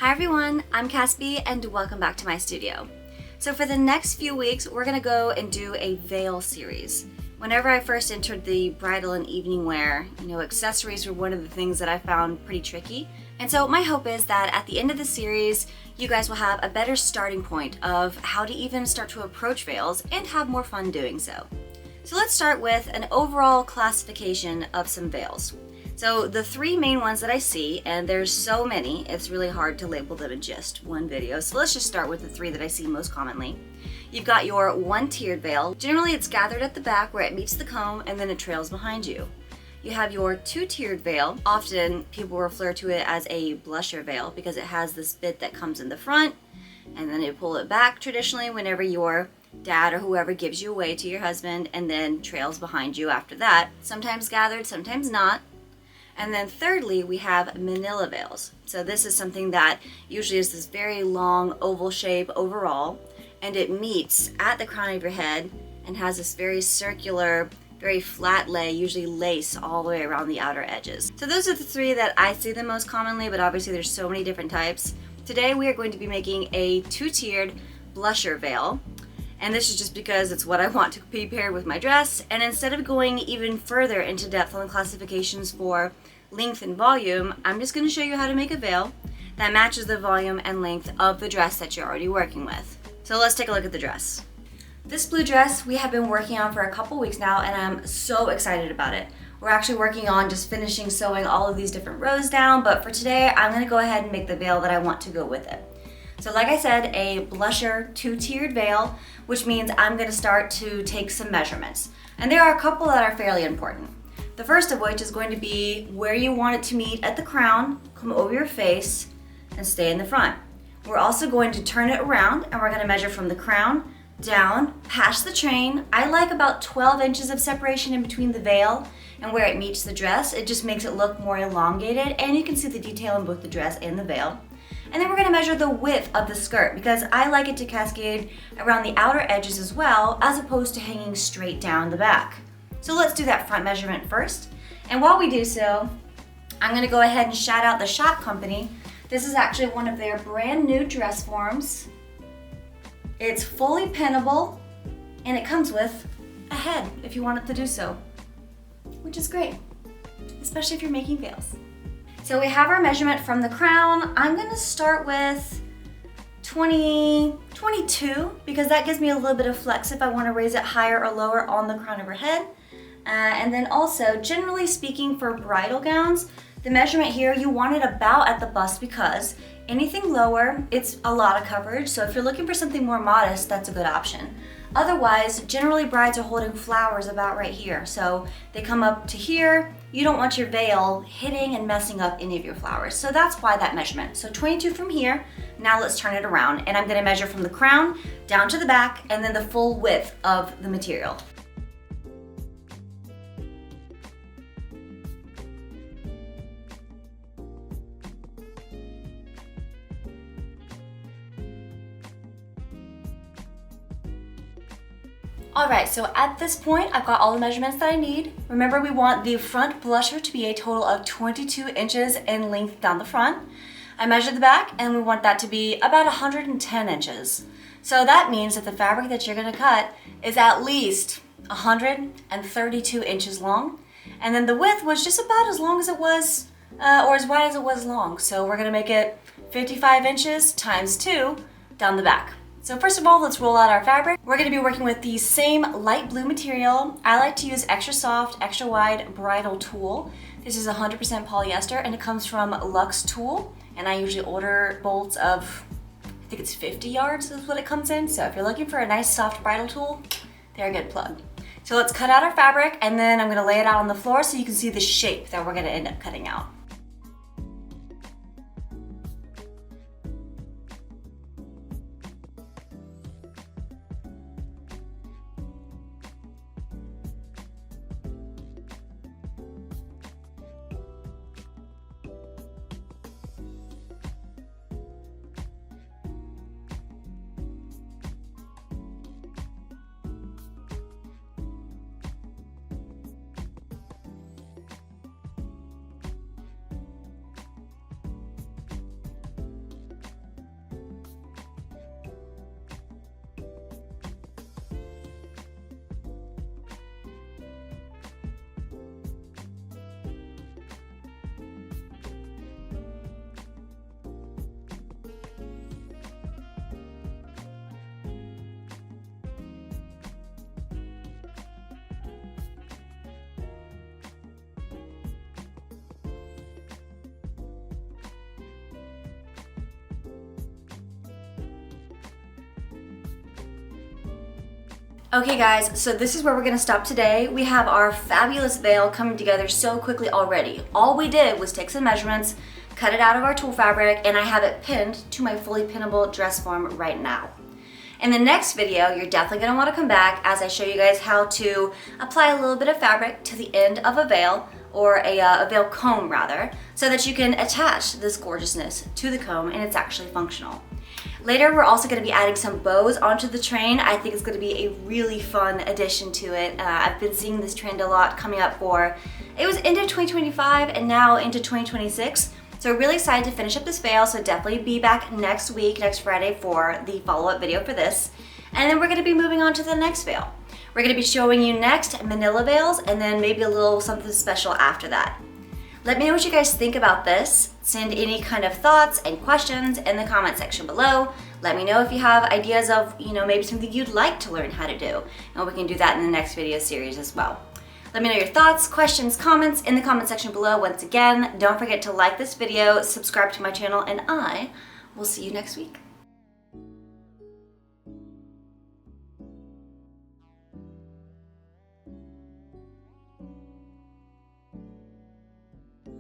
Hi everyone, I'm CassB and welcome back to my studio. So for the next few weeks, we're gonna go and do a veil series. Whenever I first entered the bridal and evening wear, accessories were one of the things that I found pretty tricky. And so my hope is that at the end of the series, you guys will have a better starting point of how to even start to approach veils and have more fun doing so. So let's start with an overall classification of some veils. So the three main ones that I see, and there's so many, it's really hard to label them in just one video. So let's just start with the three that I see most commonly. You've got your one-tiered veil. Generally it's gathered at the back where it meets the comb and then it trails behind you. You have your two-tiered veil. Often people refer to it as a blusher veil because it has this bit that comes in the front and then you pull it back traditionally whenever your dad or whoever gives you away to your husband and then trails behind you after that. Sometimes gathered, sometimes not. And then thirdly, we have manila veils. So this is something that usually is this very long oval shape overall, and it meets at the crown of your head and has this very circular, very flat lay, usually lace all the way around the outer edges. So those are the three that I see the most commonly, but obviously there's so many different types. Today we are going to be making a two-tiered blusher veil. And this is just because it's what I want to be paired with my dress. And instead of going even further into depth on classifications for length and volume, I'm just going to show you how to make a veil that matches the volume and length of the dress that you're already working with. So let's take a look at the dress. This blue dress we have been working on for a couple weeks now, and I'm so excited about it. We're actually working on just finishing sewing all of these different rows down, but for today I'm going to go ahead and make the veil that I want to go with it. So like I said, a blusher two-tiered veil, which means I'm going to start to take some measurements. And there are a couple that are fairly important. The first of which is going to be where you want it to meet at the crown, come over your face, and stay in the front. We're also going to turn it around and we're going to measure from the crown down, past the train. I like about 12 inches of separation in between the veil and where it meets the dress. It just makes it look more elongated, and you can see the detail in both the dress and the veil. And then we're going to measure the width of the skirt because I like it to cascade around the outer edges as well, as opposed to hanging straight down the back. So let's do that front measurement first. And while we do so, I'm going to go ahead and shout out the shop company. This is actually one of their brand new dress forms. It's fully pinnable and it comes with a head if you want it to do so, which is great, especially if you're making veils. So we have our measurement from the crown. I'm gonna start with 22 because that gives me a little bit of flex if I wanna raise it higher or lower on the crown of her head. And then also, generally speaking for bridal gowns, the measurement here, you want it about at the bust because anything lower, it's a lot of coverage. So if you're looking for something more modest, that's a good option. Otherwise, generally brides are holding flowers about right here. So they come up to here. You don't want your veil hitting and messing up any of your flowers. So that's why that measurement. So 22 from here. Now let's turn it around. And I'm gonna measure from the crown down to the back and then the full width of the material. Alright, so at this point, I've got all the measurements that I need. Remember, we want the front blusher to be a total of 22 inches in length down the front. I measured the back, and we want that to be about 110 inches. So that means that the fabric that you're gonna cut is at least 132 inches long. And then the width was just about as long as it was, or as wide as it was long. So we're gonna make it 55 inches times 2 down the back. So first of all, let's roll out our fabric. We're gonna be working with the same light blue material. I like to use extra soft, extra wide Bridal Tulle. This is 100% polyester and it comes from Luxe Tulle. And I usually order bolts of, I think it's 50 yards is what it comes in. So if you're looking for a nice soft bridal tulle, they're a good plug. So let's cut out our fabric and then I'm gonna lay it out on the floor so you can see the shape that we're gonna end up cutting out. Okay guys, so this is where we're gonna stop today. We have our fabulous veil coming together so quickly already. All we did was take some measurements, cut it out of our tulle fabric, and I have it pinned to my fully pinnable dress form right now. In the next video, you're definitely gonna wanna come back as I show you guys how to apply a little bit of fabric to the end of a veil, or a veil comb rather, so that you can attach this gorgeousness to the comb and it's actually functional. Later, we're also going to be adding some bows onto the train. I think it's going to be a really fun addition to it. I've been seeing this trend a lot coming up it was into 2025 and now into 2026. So we're really excited to finish up this veil, so definitely be back next week, next Friday, for the follow-up video for this. And then we're going to be moving on to the next veil. We're going to be showing you next manila veils and then maybe a little something special after that. Let me know what you guys think about this. Send any kind of thoughts and questions in the comment section below. Let me know if you have ideas of, maybe something you'd like to learn how to do. And we can do that in the next video series as well. Let me know your thoughts, questions, comments in the comment section below. Once again, don't forget to like this video, subscribe to my channel, and I will see you next week.